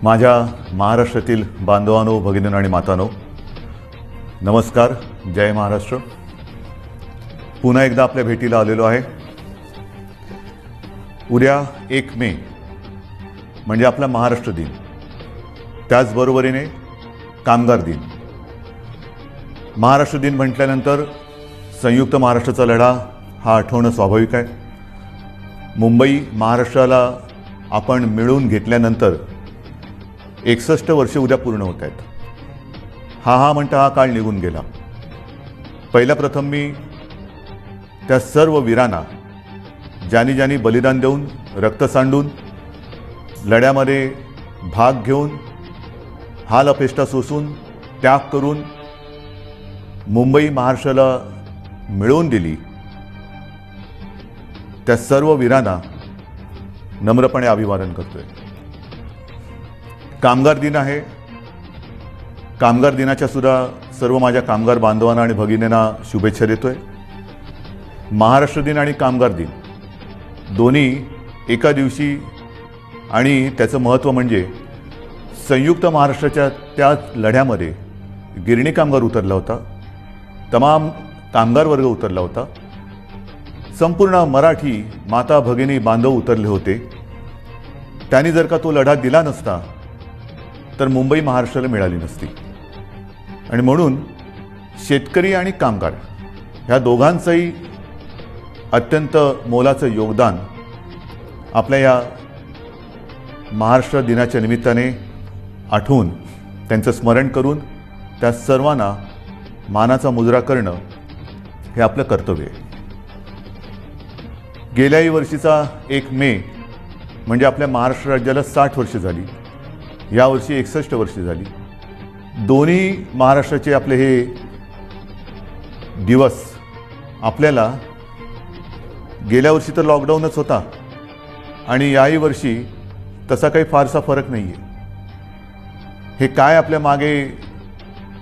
माझ्या महाराष्ट्रातील बांधवांनो, भगिनींनो आणि मातांनो, नमस्कार. जय महाराष्ट्र. पुन्हा एकदा आपल्या भेटीला आलेलो आहे. उद्या 1 मे म्हणजे आपला महाराष्ट्र दिन, त्याचबरोबरीने कामगार दिन. महाराष्ट्र दिन म्हटल्यानंतर संयुक्त महाराष्ट्राचा लढा हा आठवणं स्वाभाविक आहे. मुंबई महाराष्ट्राला आपण मिळवून घेतल्यानंतर 61 वर्षे उद्या पूर्ण होत आहेत. हा म्हणता हा काळ निघून गेला. पहिल्या प्रथम मी त्या सर्व वीरांना, ज्यांनी बलिदान देऊन, रक्त सांडून, लढ्यामध्ये भाग घेऊन, हाल अपेष्टा सोसून, त्याग करून मुंबई महाराष्ट्राला मिळवून दिली, त्या सर्व वीरांना नम्रपणे अभिवादन करतोय. कामगार दिन आहे. कामगार दिनाच्या सुद्धा सर्व माझ्या कामगार बांधवांना आणि भगिनींना शुभेच्छा देतोय. महाराष्ट्र दिन आणि कामगार दिन दोन्ही एका दिवशी, आणि त्याचं महत्त्व म्हणजे संयुक्त महाराष्ट्राच्या त्या लढ्यामध्ये गिरणी कामगार उतरला होता, तमाम कामगार वर्ग उतरला होता, संपूर्ण मराठी माता भगिनी बांधव उतरले होते. त्यांनी जर का तो लढा दिला नसता तर मुंबई महाराष्ट्राला मिळाली नसती. आणि म्हणून शेतकरी आणि कामगार ह्या दोघांचंही अत्यंत मोलाचं योगदान आपल्या या महाराष्ट्र दिनाच्या निमित्ताने आठवून, त्यांचं स्मरण करून त्या सर्वांना मानाचा मुजरा करणं हे आपलं कर्तव्य आहे. गेल्याही वर्षीचा 1 मे म्हणजे आपल्या महाराष्ट्र राज्याला 60 वर्षे झाली. यावर्षी 61 वर्षे झाली. दोन्ही महाराष्ट्राचे आपले हे दिवस आपल्याला, गेल्या वर्षी तर लॉकडाऊनच होता आणि याही वर्षी तसा काही फारसा फरक नाही आहे. हे काय आपल्या मागे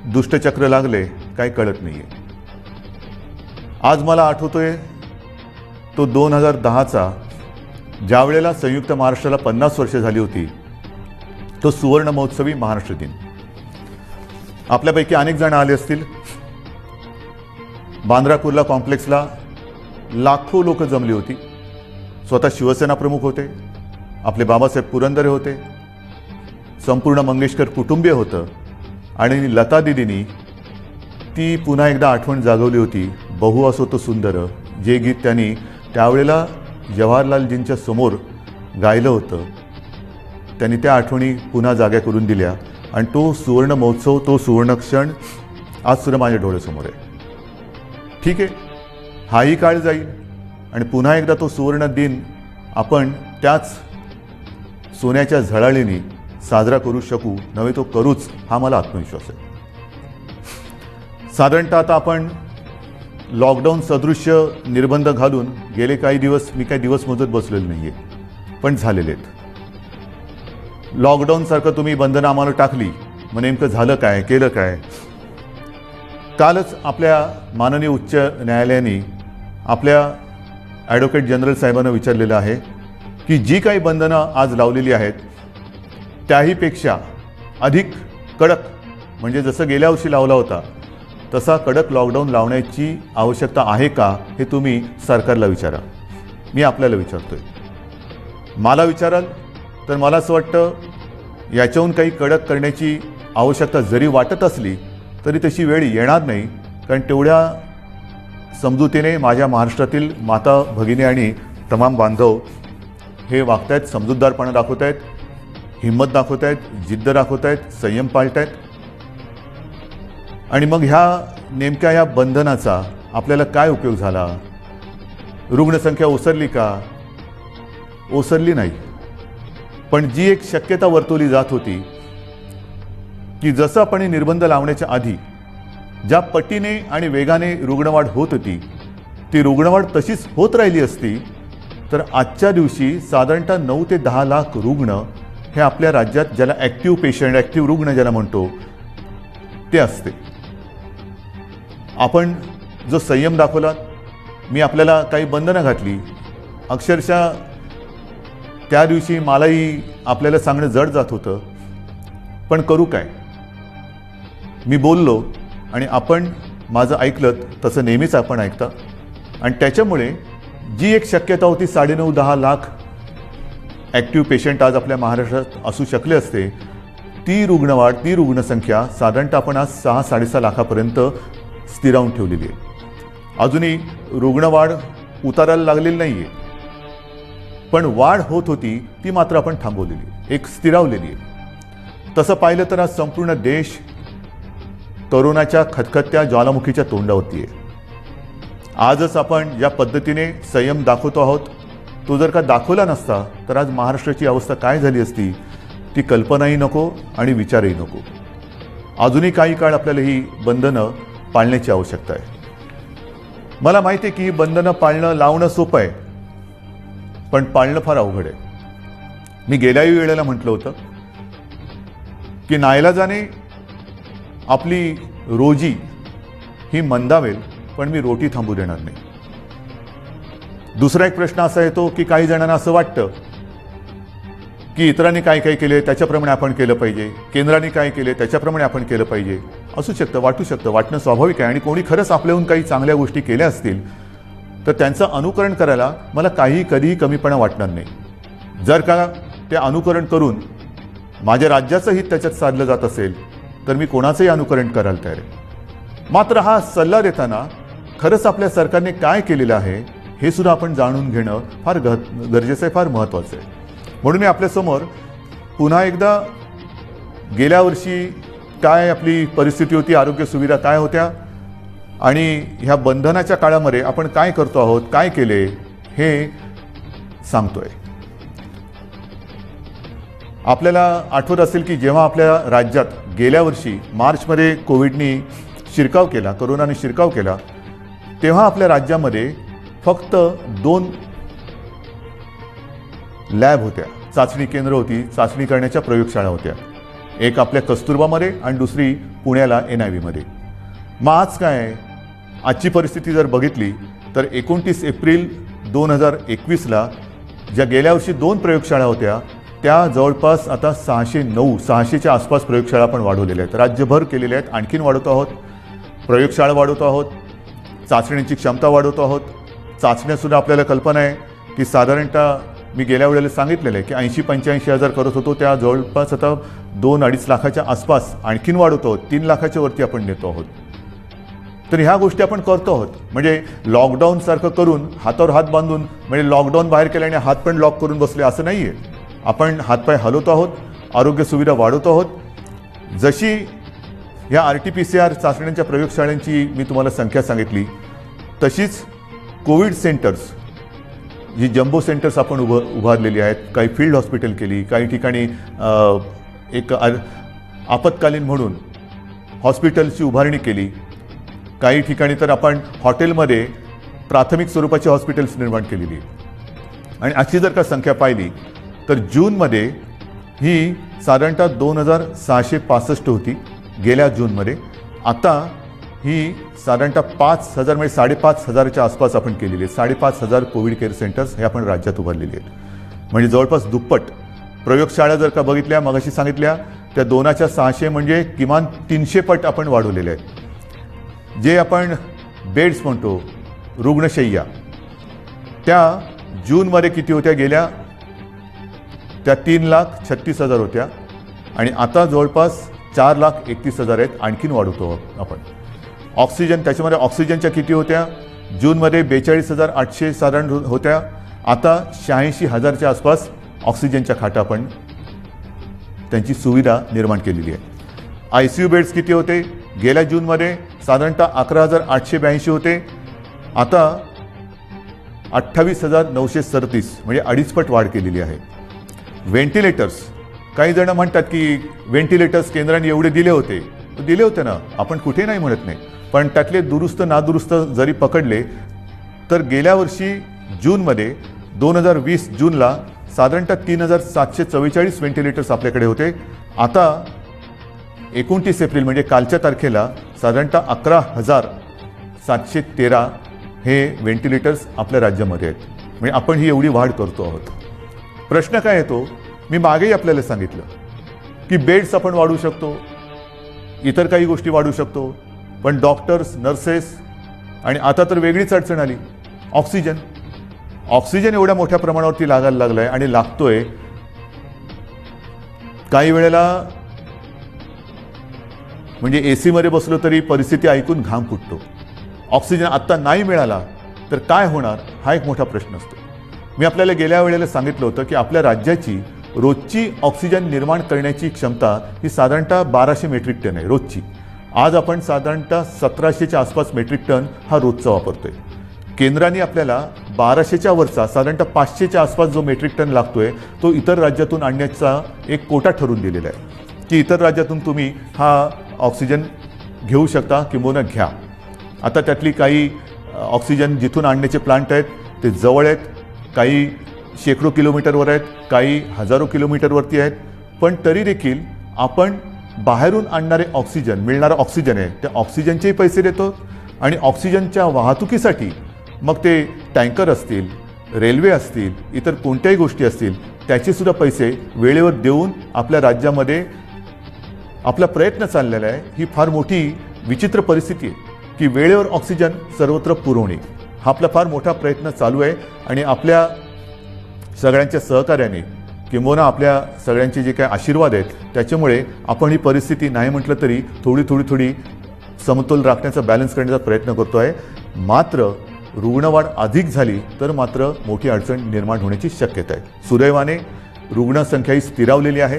दुष्टचक्र लागले काय कळत नाही आहे. आज मला आठवतोय तो 2010चा, ज्या वेळेला संयुक्त महाराष्ट्राला 50 वर्षे झाली होती, तो सुवर्ण महोत्सवी महाराष्ट्र दिन. आपल्यापैकी अनेक जण आले असतील. बांद्रा कुर्ला कॉम्प्लेक्सला लाखो लोक जमली होती. स्वतः शिवसेना प्रमुख होते, आपले बाबासाहेब पुरंदरे होते, संपूर्ण मंगेशकर कुटुंबीय होतं, आणि लता दिदींनी ती पुन्हा एकदा आठवण जागवली होती. बहु असो तो सुंदर, जे गीत त्यांनी त्यावेळेला जवाहरलालजींच्या समोर गायलं होतं, त्यांनी त्या आठवणी पुन्हा जाग्या करून दिल्या. आणि तो सुवर्ण महोत्सव, तो सुवर्ण क्षण आजसुद्धा माझ्या डोळ्यासमोर आहे. ठीक आहे, हाही काळ जाईल आणि पुन्हा एकदा तो सुवर्ण दिन आपण त्याच सोन्याच्या झळाळीने साजरा करू शकू, नव्हे तो करूच, हा मला आत्मविश्वास आहे. साधारणतः आता आपण लॉकडाऊन सदृश्य निर्बंध घालून गेले काही दिवस, मी काही दिवस मोजत बसलेलो नाही आहे, पण झालेले आहेत. लॉकडाऊनसारखं तुम्ही बंधनं आम्हाला टाकली, मग नेमकं झालं काय, केलं काय? कालच आपल्या माननीय उच्च न्यायालयाने आपल्या ॲडव्होकेट जनरल साहेबांना विचारलेलं आहे की जी काही बंधनं आज लावलेली आहेत त्याहीपेक्षा अधिक कडक, म्हणजे जसं गेल्या वर्षी लावला होता तसा कडक लॉकडाऊन लावण्याची आवश्यकता आहे का, हे तुम्ही सरकारला विचारा. मी आपल्याला विचारतोय. मला विचाराल तर मला असं वाटतं याच्याहून काही कडक करण्याची आवश्यकता जरी वाटत असली तरी तशी वेळ येणार नाही. कारण तेवढ्या समजुतीने माझ्या महाराष्ट्रातील माता भगिनी आणि तमाम बांधव हे वागत आहेत, समजूतदारपणा दाखवत आहेत, हिंमत दाखवत आहेत, जिद्द दाखवत आहेत, संयम पाळत आहेत. आणि मग नेमक्या ह्या बंधनाचा आपल्याला काय उपयोग झाला? रुग्णसंख्या ओसरली का? ओसरली नाही. पण जी एक शक्यता वर्तवली जात होती की जसं आपण निर्बंध लावण्याच्या आधी ज्या पटीने आणि वेगाने रुग्णवाढ होत होती, ती रुग्णवाढ तशीच होत राहिली असती तर आजच्या दिवशी साधारणतः 9 ते 10 लाख रुग्ण हे आपल्या राज्यात, ज्याला ॲक्टिव्ह पेशंट, ॲक्टिव्ह रुग्ण ज्याला म्हणतो, ते असते. आपण जो संयम दाखवला, मी आपल्याला काही बंधनं घातली, अक्षरशः त्या दिवशी मलाही आपल्याला सांगणं जड जात होतं पण करू काय? मी बोललो आणि आपण माझं ऐकलं तसं नेहमीच आपण ऐकता, आणि त्याच्यामुळे जी एक शक्यता होती 9.5-10 लाख ॲक्टिव्ह पेशंट आज आपल्या महाराष्ट्रात असू शकले असते, ती रुग्णवाढ, ती रुग्णसंख्या साधारणतः आपण आज 6-6.5 लाखापर्यंत स्थिरावून ठेवलेली आहे. अजूनही रुग्णवाढ उतारायला लागलेली नाही आहे, पण वाढ होत होती ती मात्र आपण थांबवलेली आहे, एक स्थिरावलेली आहे. तसं पाहिलं तर आज संपूर्ण देश कोरोनाच्या खतखत्या ज्वालामुखीच्या तोंडावरती आहे. आजच आपण ज्या पद्धतीने संयम दाखवतो आहोत, तो जर का दाखवला नसता तर आज महाराष्ट्राची अवस्था काय झाली असती ती कल्पनाही नको आणि विचारही नको. अजूनही काही काळ आपल्याला ही बंधनं पाळण्याची आवश्यकता आहे. मला माहिती आहे की ही बंधनं पाळणं, लावणं सोपं आहे, पण पाळणं फार अवघड आहे. मी गेल्याही वेळेला म्हटलं होतं की नाईलाजाने आपली रोजी ही मंदावेल, पण मी रोटी थांबू देणार नाही. दुसरा एक प्रश्न असा येतो की काही जणांना असं वाटतं की इतरांनी काय काय केले त्याच्याप्रमाणे आपण केलं पाहिजे, केंद्राने काय केले त्याच्याप्रमाणे आपण केलं पाहिजे. असू शकतं, वाटू शकतं, वाटणं स्वाभाविक आहे. आणि कोणी खरंच आपल्याहून काही चांगल्या गोष्टी केल्या असतील तर त्यांचं अनुकरण करायला मला कधीही कमीपणा वाटणार नाही. जर का ते अनुकरण करून माझ्या राज्याचं हित त्याच्यात साधलं जात असेल तर मी कोणाचंही अनुकरण करायला तयार आहे. मात्र हा सल्ला देताना खरंच आपल्या सरकारने काय केलेलं आहे हे सुद्धा आपण जाणून घेणं फार गरजेचं आहे, फार महत्त्वाचं आहे. म्हणून मी आपल्यासमोर पुन्हा एकदा गेल्या वर्षी काय आपली परिस्थिती होती, आरोग्य सुविधा काय होत्या, आणि ह्या बंधनाच्या काळामध्ये आपण काय करतो आहोत, काय केले हे सांगतोय. आपल्याला आठवत असेल की जेव्हा आपल्या राज्यात गेल्या वर्षी मार्चमध्ये कोविडनी शिरकाव केला, कोरोनाने शिरकाव केला, तेव्हा आपल्या राज्यामध्ये फक्त 2 लॅब होत्या, चाचणी केंद्र होती, चाचणी करण्याच्या प्रयोगशाळा होत्या. एक आपल्या कस्तुरबामध्ये आणि दुसरी पुण्याला NIV मध्ये. मग आज काय, आजची परिस्थिती जर बघितली तर 29 एप्रिल 2021ला ज्या गेल्या वर्षी 2 प्रयोगशाळा होत्या त्या जवळपास आता 600च्या आसपास प्रयोगशाळा आपण वाढवलेल्या आहेत, राज्यभर केलेल्या आहेत. आणखीन वाढवतो आहोत, प्रयोगशाळा वाढवतो आहोत, चाचण्यांची क्षमता वाढवतो आहोत. चाचण्यासुद्धा आपल्याला कल्पना आहे की साधारणतः मी गेल्या वेळेला सांगितलेलं आहे की 80-85 हजार करत होतो, त्या जवळपास आता 2-2.5 लाखाच्या आसपास आणखीन वाढवतो आहोत, 3 लाखाच्या वरती आपण नेतो आहोत. तर ह्या गोष्टी आपण करतो आहोत. म्हणजे लॉकडाऊनसारखं करून हातावर हात बांधून, म्हणजे लॉकडाऊन बाहेर केल्याने हात पण लॉक करून बसले असं नाही आहे. आपण हातपाय हलवतो आहोत, आरोग्य सुविधा वाढवतो आहोत. जशी ह्या RT-PCR चाचण्यांच्या प्रयोगशाळांची मी तुम्हाला संख्या सांगितली, तशीच कोविड सेंटर्स, जी जम्बो सेंटर्स आपण उभारलेली आहेत, काही फील्ड हॉस्पिटल केली, काही ठिकाणी एक आपत्कालीन म्हणून हॉस्पिटलची उभारणी केली, काही ठिकाणी तर आपण हॉटेलमध्ये प्राथमिक स्वरूपाची हॉस्पिटल्स निर्माण केलेली. आणि अशी जर का संख्या पाहिली तर जूनमध्ये ही साधारणतः 2665 होती गेल्या जूनमध्ये. आता ही साधारणतः 5,000 म्हणजे 5,500च्या आसपास आपण केलेली आहे. 5,500 कोविड केअर सेंटर्स हे आपण राज्यात उभारलेले आहेत. म्हणजे जवळपास दुप्पट. प्रयोगशाळा जर का बघितल्या, मगाशी सांगितल्या, त्या 2च्या 600 म्हणजे किमान 300 पट आपण वाढवलेले आहेत. जे आपण बेड्स म्हणतो, रुग्णशय्या, त्या जूनमध्ये किती होत्या गेल्या, त्या 3,36,000 होत्या आणि आता जवळपास 4,31,000 आहेत. आणखीन वाढवतो आपण. ऑक्सिजन, त्याच्यामध्ये ऑक्सिजनच्या किती होत्या, जूनमध्ये 42,800 साधारण होत्या, आता 86,000च्या आसपास ऑक्सिजनच्या खाटा आपण त्यांची सुविधा निर्माण केलेली आहे. ICU बेड्स किती होते, गेल्या जूनमध्ये साधारणतः 11,882 होते, आता 28,937 म्हणजे 2.5 पट वाढ केलेली आहे. व्हेंटिलेटर्स, काही जण म्हणतात की व्हेंटिलेटर्स केंद्राने एवढे दिले होते ना, आपण कुठे नाही म्हणत नाही, पण त्यातले दुरुस्त नादुरुस्त जरी पकडले तर गेल्या वर्षी जूनमध्ये 2020 जूनला साधारणतः 3,744 व्हेंटिलेटर्स आपल्याकडे होते. आता 29 एप्रिल म्हणजे कालच्या तारखेला साधारणतः 11,713 हे व्हेंटिलेटर्स आपल्या राज्यामध्ये आहेत. म्हणजे आपण ही एवढी वाढ करतो आहोत. प्रश्न काय येतो, मी मागेही आपल्याला सांगितलं की बेड्स आपण वाढवू शकतो, इतर काही गोष्टी वाढवू शकतो, पण डॉक्टर्स, नर्सेस आणि आता तर वेगळीच अडचण आली, ऑक्सिजन. ऑक्सिजन एवढ्या मोठ्या प्रमाणावरती लागायला लागलाय आणि लागतोय. काही वेळेला म्हणजे AC मध्ये बसलो तरी परिस्थिती ऐकून घाम फुटतो. ऑक्सिजन आत्ता नाही मिळाला तर काय होणार, हा एक मोठा प्रश्न असतो. मी आपल्याला गेल्या वेळेला सांगितलं होतं की आपल्या राज्याची रोजची ऑक्सिजन निर्माण करण्याची क्षमता ही साधारणतः 1200 मेट्रिक टन आहे रोजची. आज आपण साधारणतः 1700च्या आसपास मेट्रिक टन हा रोजचा वापरतोय. केंद्राने आपल्याला 1200च्या वरचा साधारणतः 500च्या आसपास जो मेट्रिक टन लागतोय तो इतर राज्यातून आणण्याचा एक कोटा ठरवून दिलेला आहे की इतर राज्यातून तुम्ही हा ऑक्सिजन घेऊ शकता किंवा घ्या. आता त्यातली काही ऑक्सिजन जिथून आणण्याचे प्लांट आहेत ते जवळ आहेत, काही शेकडो किलोमीटरवर आहेत, काही हजारो किलोमीटरवरती आहेत, पण तरी देखील आपण बाहेरून आणणारे ऑक्सिजन, मिळणारा ऑक्सिजन आहे त्या ऑक्सिजनचेही पैसे देतो आणि ऑक्सिजनच्या वाहतुकीसाठी मग ते टँकर असतील, रेल्वे असतील, इतर कोणत्याही गोष्टी असतील त्याचे सुद्धा पैसे वेळेवर देऊन आपल्या राज्यामध्ये आपला प्रयत्न चाललेला आहे. ही फार मोठी विचित्र परिस्थिती आहे की वेळेवर ऑक्सिजन सर्वत्र पुरवणे हा आपला फार मोठा प्रयत्न चालू आहे आणि आपल्या सगळ्यांच्या सहकार्याने किंबहुना आपल्या सगळ्यांचे जे काही आशीर्वाद आहेत त्याच्यामुळे आपण ही परिस्थिती नाही म्हटलं तरी थोडी समतोल राखण्याचा, बॅलन्स करण्याचा प्रयत्न करतो आहे. मात्र रुग्णवाढ अधिक झाली तर मात्र मोठी अडचण निर्माण होण्याची शक्यता आहे. सुदैवाने रुग्णसंख्या ही स्थिरावलेली आहे.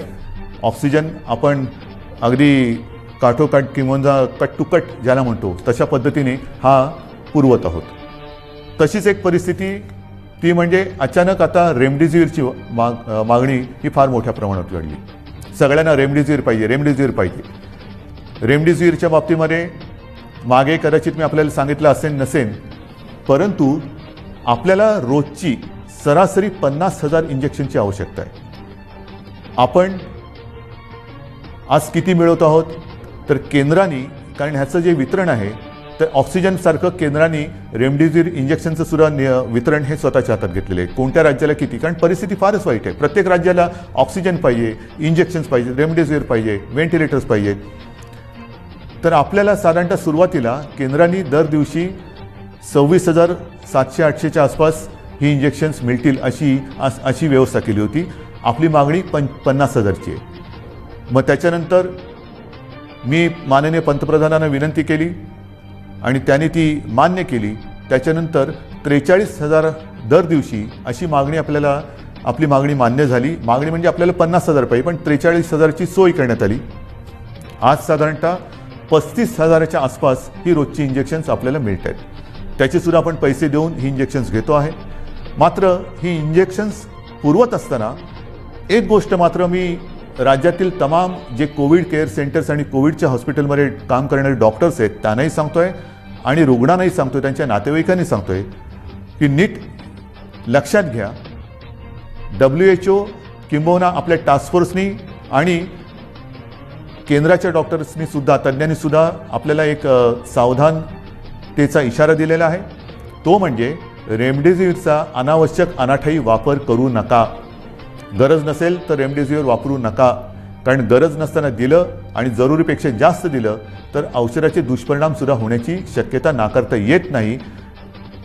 ऑक्सिजन आपण अगदी काठोकाठ किंवा कट टू कट ज्याला म्हणतो तशा पद्धतीने हा पुरवत आहोत. तशीच एक परिस्थिती ती म्हणजे अचानक आता रेमडेसिवीरची मागणी ही फार मोठ्या प्रमाणात वाढली. सगळ्यांना रेमडेसिवीर पाहिजे. रेमडेसिवीरच्या बाबतीमध्ये मागे कदाचित मी आपल्याला सांगितलं असेल नसेल, परंतु आपल्याला रोजची सरासरी 50,000 इंजेक्शनची आवश्यकता आहे. आपण आज किती मिळवत आहोत तर केंद्राने, कारण ह्याचं जे वितरण आहे तर ऑक्सिजनसारखं केंद्राने रेमडेसिवीर इंजेक्शनचं सुद्धा वितरण हे स्वतःच्या हातात घेतलेलं आहे. कोणत्या राज्याला किती, कारण परिस्थिती फारच वाईट आहे. प्रत्येक राज्याला ऑक्सिजन पाहिजे, इंजेक्शन्स पाहिजे, रेमडेसिवीर पाहिजे, व्हेंटिलेटर्स पाहिजेत. तर आपल्याला साधारणतः सुरुवातीला केंद्राने दर दिवशी 26,700-800च्या आसपास ही इंजेक्शन्स मिळतील अशी व्यवस्था केली होती. आपली मागणी 50,000ची आहे. मग त्याच्यानंतर मी माननीय पंतप्रधानांना विनंती केली आणि त्यांनी ती मान्य केली. त्याच्यानंतर 43,000 दर दिवशी अशी मागणी आपली मागणी मान्य झाली. मागणी म्हणजे आपल्याला 50,000 पाहिजे, पण 43,000ची सोय करण्यात आली. आज साधारणतः 35,000च्या आसपास ही रोजची इंजेक्शन्स आपल्याला मिळत आहेत. त्याचेसुद्धा आपण पैसे देऊन ही इंजेक्शन्स घेतो आहे. मात्र ही इंजेक्शन्स पुरवत असताना एक गोष्ट मात्र मी राज्यातील तमाम जे कोविड केअर सेंटर्स आणि कोविडच्या हॉस्पिटलमध्ये काम करणारे डॉक्टर्स आहेत त्यांनाही सांगतोय आणि रुग्णांनाही सांगतोय, त्यांच्या नातेवाईकांनी सांगतोय की नीट लक्षात घ्या, WHO किंबहुना आपल्या टास्क फोर्सनी आणि केंद्राच्या डॉक्टर्सनी सुद्धा, तज्ज्ञांनी सुद्धा आपल्याला एक सावधानतेचा इशारा दिलेला आहे. तो म्हणजे रेमडेसिवीरचा अनावश्यक अनाठायी वापर करू नका. गरज नसेल तर रेमडेसिवीर वापरू नका, कारण गरज नसताना दिलं आणि जरुरीपेक्षा जास्त दिलं तर औषधाचे दुष्परिणामसुद्धा होण्याची शक्यता नाकारता येत नाही.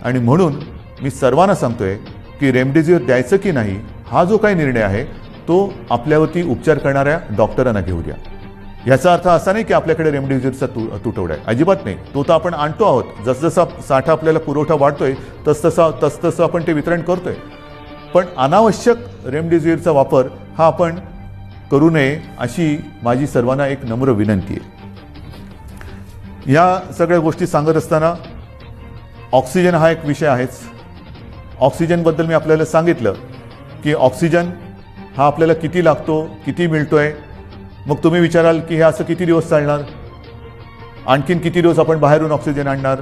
आणि म्हणून मी सर्वांना सांगतोय की रेमडेसिवीर द्यायचं की नाही हा जो काही निर्णय आहे तो आपल्यावरती उपचार करणाऱ्या डॉक्टरांना घेऊ द्या. याचा अर्थ असा नाही की आपल्याकडे रेमडेसिवीरचा तुटवडा आहे, अजिबात नाही. तो तर आपण आणतो आहोत. जसजसा साठा आपल्याला पुरवठा वाढतोय तसतसं आपण ते वितरण करतोय. पण अनावश्यक रेमडेसिवीरचा वापर हा आपण करू नये अशी माझी सर्वांना एक नम्र विनंती आहे. या सगळ्या गोष्टी सांगत असताना ऑक्सिजन हा एक विषय आहेच. ऑक्सिजनबद्दल मी आपल्याला सांगितलं की ऑक्सिजन हा आपल्याला किती लागतो, किती मिळतोय. मग तुम्ही विचाराल की हे असं किती दिवस चालणार, आणखीन किती दिवस आपण बाहेरून ऑक्सिजन आणणार.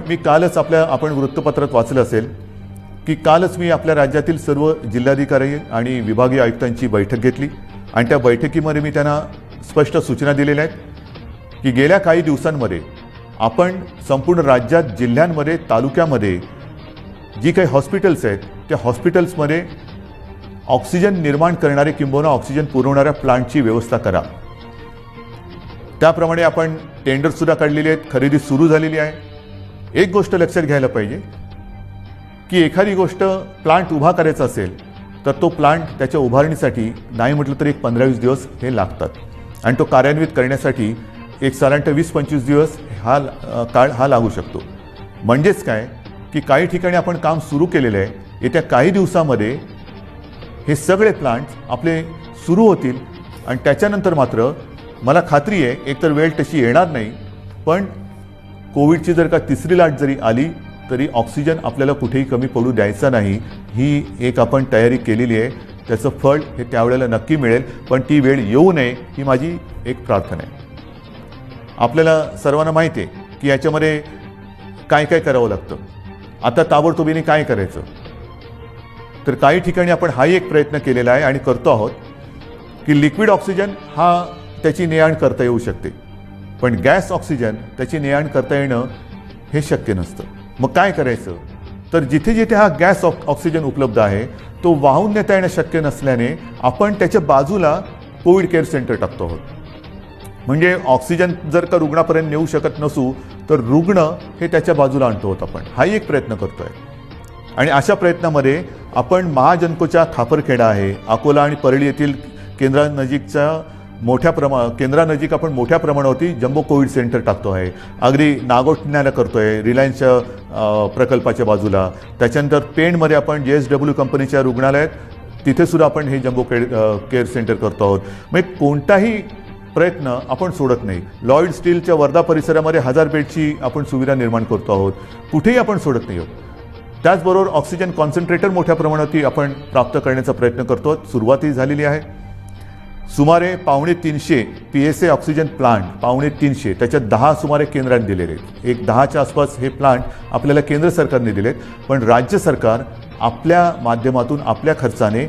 मी कालच आपण वृत्तपत्रात वाचलं असेल की कालच मी आपल्या राज्यातील सर्व जिल्हाधिकारी आणि विभागीय आयुक्तांची बैठक घेतली आणि त्या बैठकीमध्ये मी त्यांना स्पष्ट सूचना दिलेल्या आहेत की गेल्या काही दिवसांमध्ये आपण संपूर्ण राज्यात, जिल्ह्यांमध्ये, तालुक्यामध्ये जी काही हॉस्पिटल्स आहेत त्या हॉस्पिटल्समध्ये ऑक्सिजन निर्माण करणारे किंबहुना ऑक्सिजन पुरवणाऱ्या प्लांटची व्यवस्था करा. त्याप्रमाणे आपण टेंडरसुद्धा काढलेली आहेत, खरेदी सुरू झालेली आहे. एक गोष्ट लक्षात घ्यायला पाहिजे की एखादी गोष्ट प्लांट उभा करायचा असेल तर तो प्लांट त्याच्या उभारणीसाठी नाही म्हटलं तर एक 15-20 दिवस हे लागतात आणि तो कार्यान्वित करण्यासाठी एक साधारणतः 20-25 दिवस काळ हा लागू शकतो. म्हणजेच काय की काही ठिकाणी आपण काम सुरू केलेलं आहे, येत्या काही दिवसामध्ये हे सगळे प्लांट्स आपले सुरू होतील आणि त्याच्यानंतर मात्र मला खात्री आहे एकतर वेळ तशी येणार नाही, पण कोविडची जर का तिसरी लाट जरी आली तरी ऑक्सिजन आपल्याला कुठेही कमी पडू द्यायचा नाही. ही एक आपण तयारी केलेली आहे. त्याचं फळ हे त्यावेळेला नक्की मिळेल, पण ती वेळ येऊ नये ही माझी एक प्रार्थना आहे. आपल्याला सर्वांना माहिती आहे की याच्यामध्ये काय काय करावं लागतं. आता ताबडतोबीने काय करायचं, तर काही ठिकाणी आपण हाही एक प्रयत्न केलेला आहे आणि करतो आहोत की लिक्विड ऑक्सिजन हा त्याची ने-आण करता येऊ शकते, पण गॅस ऑक्सिजन त्याची ने-आण करता येणं हे शक्य नसतं. मग काय करायचं, तर जिथे जिथे हा गॅस ऑक्सिजन उपलब्ध आहे तो वाहून नेता येणं शक्य नसल्याने आपण त्याच्या बाजूला कोविड केअर सेंटर टाकतो आहोत. म्हणजे ऑक्सिजन जर का रुग्णापर्यंत नेऊ शकत नसू तर रुग्ण हे त्याच्या बाजूला आणतो आहोत आपण. हाही एक प्रयत्न करतो आहे आणि अशा प्रयत्नामध्ये आपण महाजनकोच्या खापरखेडा आहे, अकोला आणि परळी येथील केंद्रानजीक आपण मोठ्या प्रमाणावरती जम्बो कोविड सेंटर टाकतो आहे. अगदी नागोठण्याला करतो आहे, रिलायन्सच्या प्रकल्पाच्या बाजूला. त्याच्यानंतर पेणमध्ये आपण JSW कंपनीच्या रुग्णालयात तिथेसुद्धा आपण हे जम्बो केअर सेंटर करतो आहोत. म्हणजे कोणताही प्रयत्न आपण सोडत नाही. लॉयड स्टीलच्या वर्धा परिसरामध्ये 1000 बेडची आपण सुविधा निर्माण करतो आहोत. कुठेही आपण सोडत नाही आहोत. त्याचबरोबर ऑक्सिजन कॉन्सन्ट्रेटर मोठ्या प्रमाणात आपण प्राप्त करण्याचा प्रयत्न करतो. सुरुवातही झालेली आहे. सुमारे 350 PSA ऑक्सिजन प्लांट 350 त्याच्यात 10 सुमारे केंद्राने दिलेले आहेत. एक 10च्या आसपास हे प्लांट आपल्याला केंद्र सरकारने दिलेत, पण राज्य सरकार आपल्या माध्यमातून आपल्या खर्चाने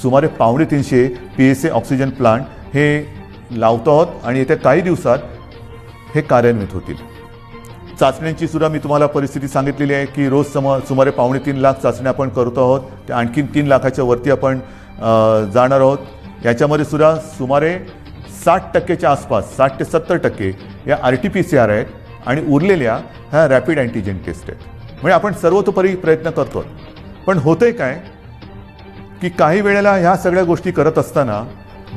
सुमारे 350 PSA ऑक्सिजन प्लांट हे लावतो आहोत आणि येत्या काही दिवसात हे कार्यान्वित होतील. चाचण्यांची सुद्धा मी तुम्हाला परिस्थिती सांगितलेली आहे की रोज सुमारे 2.5 लाख चाचण्या आपण करतो आहोत. त्या आणखीन 3 लाखाच्या वरती आपण जाणार आहोत. याच्यामध्ये सुद्धा सुमारे 60%च्या आसपास 60 ते 70% या RT-PCR आहेत आणि उरलेल्या ह्या रॅपिड अँटीजेन टेस्ट आहेत. म्हणजे आपण सर्वतोपरी प्रयत्न करतो. पण होतंय काय की काही वेळेला ह्या सगळ्या गोष्टी करत असताना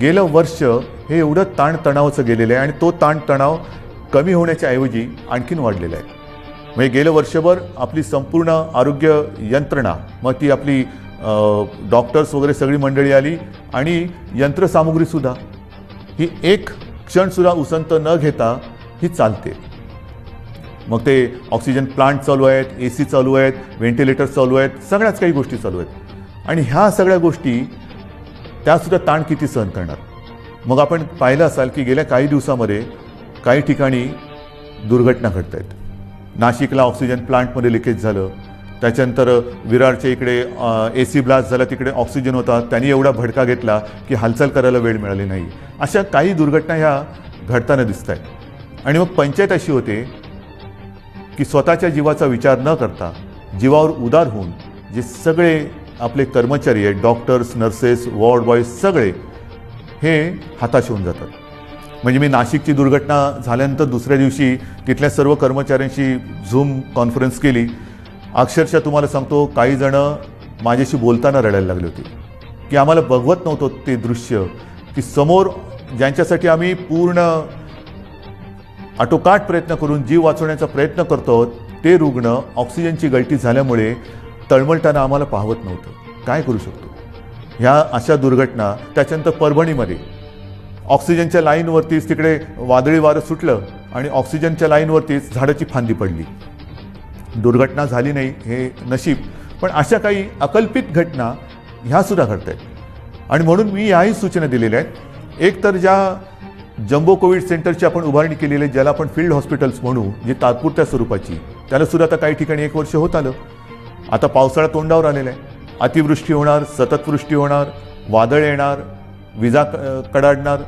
गेलं वर्ष हे एवढं ताणतणावाचं गेलेलं आहे आणि तो ताणतणाव कमी होण्याच्या ऐवजी आणखीन वाढलेला आहे. म्हणजे गेलं वर्षभर आपली संपूर्ण आरोग्य यंत्रणा, मग ती आपली डॉक्टर्स वगैरे सगळी मंडळी आली आणि यंत्रसामुग्रीसुद्धा ही एक क्षणसुद्धा उसंत न घेता ही चालते. मग ते ऑक्सिजन प्लांट चालू आहेत, AC चालू आहेत, व्हेंटिलेटर्स चालू आहेत, सगळ्याच काही गोष्टी चालू आहेत आणि ह्या सगळ्या गोष्टी त्यासुद्धा ताण किती सहन करणार. मग आपण पाहिलं असाल की गेल्या काही दिवसामध्ये काही ठिकाणी दुर्घटना घडत आहेत. नाशिकला ऑक्सिजन प्लांटमध्ये लिकेज झालं. त्याच्यानंतर विरारच्या इकडे AC ब्लास्ट झाला, तिकडे ऑक्सिजन होता, त्यांनी एवढा भडका घेतला की हालचाल करायला वेळ मिळाली नाही. अशा काही दुर्घटना ह्या घडताना दिसत आहेत आणि मग पंचायत अशी होते की स्वतःच्या जीवाचा विचार न करता जीवावर उदार होऊन जे सगळे आपले कर्मचारी आहेत, डॉक्टर्स, नर्सेस, वॉर्ड बॉयज सगळे हे हताश होऊन जातात. म्हणजे मी नाशिकची दुर्घटना झाल्यानंतर दुसऱ्या दिवशी तिथल्या सर्व कर्मचाऱ्यांशी झूम कॉन्फरन्स केली. अक्षरशः तुम्हाला सांगतो काही जणं माझ्याशी बोलताना रडायला लागले होते की आम्हाला बघवत नव्हतं ते दृश्य की समोर ज्यांच्यासाठी आम्ही पूर्ण आटोकाट प्रयत्न करून जीव वाचवण्याचा प्रयत्न करतो ते रुग्ण ऑक्सिजनची गळती झाल्यामुळे तळमळताना आम्हाला पाहवत नव्हतं. काय करू शकतो. ह्या अशा दुर्घटना. त्याच्यानंतर परभणीमध्ये ऑक्सिजनच्या लाईनवरतीच तिकडे वादळी वारं सुटलं आणि ऑक्सिजनच्या लाईनवरतीच झाडाची फांदी पडली. दुर्घटना झाली नाही हे नशीब, पण अशा काही अकल्पित घटना ह्यासुद्धा घडत आहेत आणि म्हणून मी याही सूचना दिलेल्या आहेत. एक तर ज्या जम्बो कोविड सेंटरची आपण उभारणी केलेली आहे, ज्याला आपण फील्ड हॉस्पिटल्स म्हणू, जी तात्पुरत्या स्वरूपाची, त्यालासुद्धा आता काही ठिकाणी 1 वर्ष होत आलं. आता पावसाळा तोंडावर आलेला आहे. अतिवृष्टी होणार, सततवृष्टी होणार, वादळ येणार, विजा कडाडणार,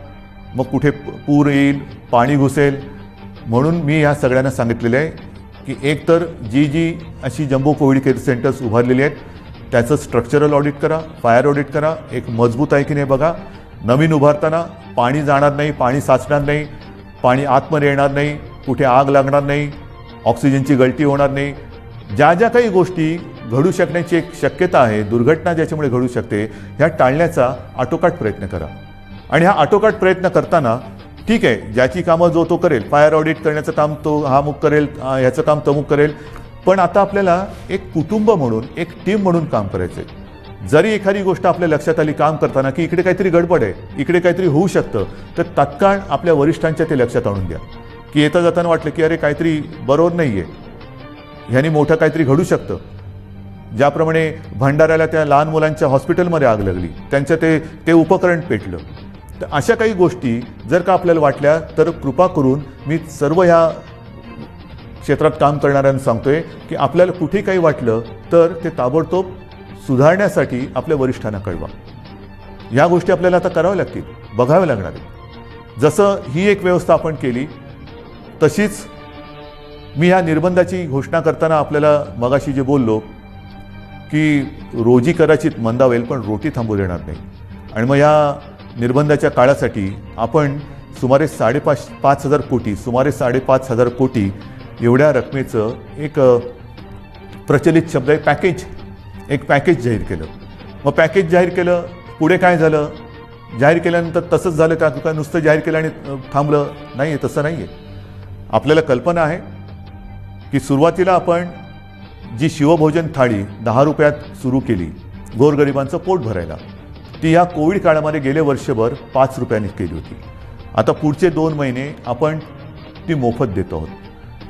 मग कुठे पूर येईल, पाणी घुसेल. म्हणून मी ह्या सगळ्यांना सांगितलेलं आहे की एकतर जी अशी जम्बो कोविड केअर सेंटर्स उभारलेली आहेत त्याचं स्ट्रक्चरल ऑडिट करा, फायर ऑडिट करा, एक मजबूत आहे की नाही बघा. नवीन उभारताना पाणी जाणार नाही, पाणी साचणार नाही, पाणी आतमध्ये येणार नाही, कुठे आग लागणार नाही, ऑक्सिजनची गळती होणार नाही. ज्या ज्या काही गोष्टी घडू शकण्याची एक शक्यता आहे, दुर्घटना ज्याच्यामुळे घडू शकते, ह्या टाळण्याचा आटोकाट प्रयत्न करा. आणि हा आटोकाट प्रयत्न करताना ठीक आहे, ज्याची कामं जो तो करेल, फायर ऑडिट करण्याचं काम तो हा मुक करेल, ह्याचं काम तमुक करेल, पण आता आपल्याला एक कुटुंब म्हणून, एक टीम म्हणून काम करायचं आहे. जरी एखादी गोष्ट आपल्या लक्षात आली काम करताना की इकडे काहीतरी गडबड आहे, इकडे काहीतरी होऊ शकतं, तर तात्काळ आपल्या वरिष्ठांच्या ते लक्षात आणून द्या की येता जाताना वाटलं की अरे काहीतरी बरोबर नाही आहे, ह्यानी मोठं काहीतरी घडू शकतं. ज्याप्रमाणे भंडाऱ्याला त्या लहान मुलांच्या हॉस्पिटलमध्ये आग लागली, त्यांचं ते उपकरण पेटलं. तर अशा काही गोष्टी जर का आपल्याला वाटल्या तर कृपा करून मी सर्व ह्या क्षेत्रात काम करणाऱ्यांना सांगतोय की आपल्याला कुठे काही वाटलं तर ते ताबडतोब सुधारण्यासाठी आपल्या वरिष्ठांना कळवा. ह्या गोष्टी आपल्याला आता कराव्या लागतील, बघाव्या लागणार आहेत. जसं ही एक व्यवस्था आपण केली, तशीच मी ह्या निर्बंधाची घोषणा करताना आपल्याला मगाशी जे बोललो की रोजी कदाचित मंदावेल पण रोटी थांबू देणार नाही. आणि मग या निर्बंधाच्या काळासाठी आपण सुमारे 5,500 कोटी, सुमारे 5,500 कोटी एवढ्या रकमेचं एक प्रचलित शब्द आहे पॅकेज, एक पॅकेज जाहीर केलं. मग पॅकेज जाहीर केलं, पुढे काय झालं? जाहीर केल्यानंतर तसंच झालं का नुसतं जाहीर केलं आणि थांबलं? नाही आहे, तसं नाही आहे. आपल्याला कल्पना आहे की सुरुवातीला आपण जी शिवभोजन थाळी 10 रुपयात सुरू केली गोरगरिबांचं पोट भरायला, ती ह्या कोविड काळामध्ये गेले वर्षभर 5 रुपयांनी केली होती. आता पुढचे 2 महिने आपण ती मोफत देतो आहोत.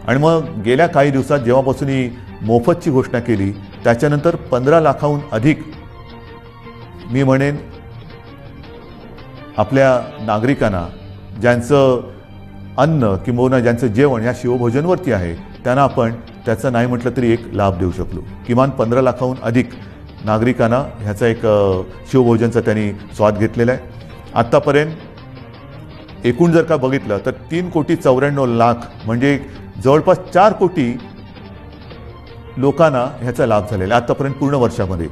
आणि मग गेल्या काही दिवसात जेव्हापासून ही मोफतची घोषणा केली त्याच्यानंतर 15 लाखाहून अधिक मी म्हणेन आपल्या नागरिकांना ज्यांचं अन्न किंवा ज्यांचं जेवण ह्या शिवभोजनवरती आहे त्यांना आपण त्याचं नाही म्हटलं तरी एक लाभ देऊ शकलो. किमान 15 लाखाहून अधिक नागरिकांना ह्याचा एक शिवभोजनचा त्यांनी स्वाद घेतलेला आहे. आत्तापर्यंत एकूण जर का बघितलं तर 3,94,00,000 म्हणजे जवळपास 4 कोटी लोकांना ह्याचा लाभ झालेला आहे आत्तापर्यंत पूर्ण वर्षामध्ये.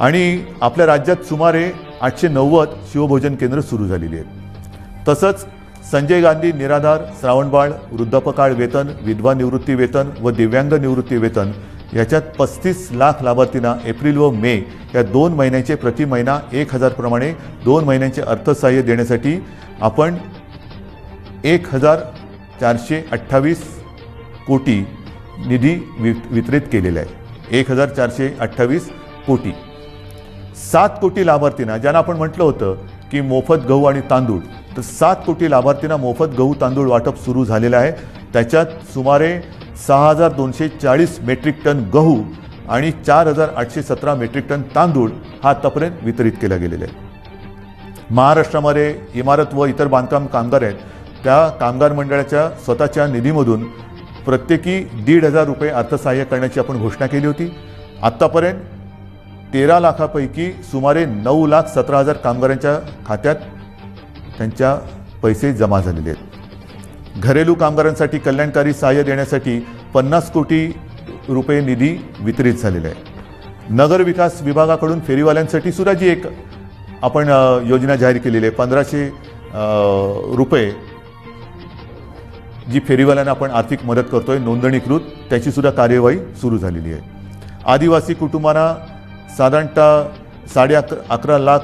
आणि आपल्या राज्यात सुमारे 890 शिवभोजन केंद्र सुरू झालेली आहेत. तसंच संजय गांधी निराधार, श्रावणबाळ, वृद्धापकाळ वेतन, विधवा निवृत्ती वेतन व दिव्यांग निवृत्ती वेतन याच्यात 35 लाख लाभार्थींना एप्रिल व मे या 2 महिन्याचे प्रति महिना 1,000 प्रमाणे 2 महिन्यांचे अर्थसहाय्य देण्यासाठी आपण 1,428 कोटी निधी वितरित केलेला आहे. 1,428 कोटी. 7 कोटी लाभार्थींना, ज्यांना आपण म्हटलं होतं की मोफत गहू आणि तांदूळ, तर 7 कोटी लाभार्थींना मोफत गहू तांदूळ वाटप सुरू झालेलं आहे. त्याच्यात सुमारे 6,240 मेट्रिक टन गहू आणि 4,817 मेट्रिक टन तांदूळ हा आतापर्यंत वितरित केला गेलेला आहे. महाराष्ट्रामध्ये इमारत व इतर बांधकाम कामगार आहेत, त्या कामगार मंडळाच्या स्वतःच्या निधीमधून प्रत्येकी 1,500 रुपये अर्थसहाय्य करण्याची आपण घोषणा केली होती. आत्तापर्यंत 13 लाखापैकी सुमारे 9,17,000 कामगारांच्या खात्यात त्यांच्या पैसे जमा झालेले आहेत. घरेलू कामगारांसाठी कल्याणकारी सहाय्य देण्यासाठी 50 कोटी रुपये निधी वितरित झालेला आहे. नगर विकास विभागाकडून फेरीवाल्यांसाठी सुद्धा जी एक आपण योजना जाहीर केलेली आहे, 1,500 रुपये जी फेरीवाल्यांना आपण आर्थिक मदत करतोय नोंदणीकृत, त्याची सुद्धा कार्यवाही सुरू झालेली आहे. आदिवासी कुटुंबांना साधारणतः 11.5 लाख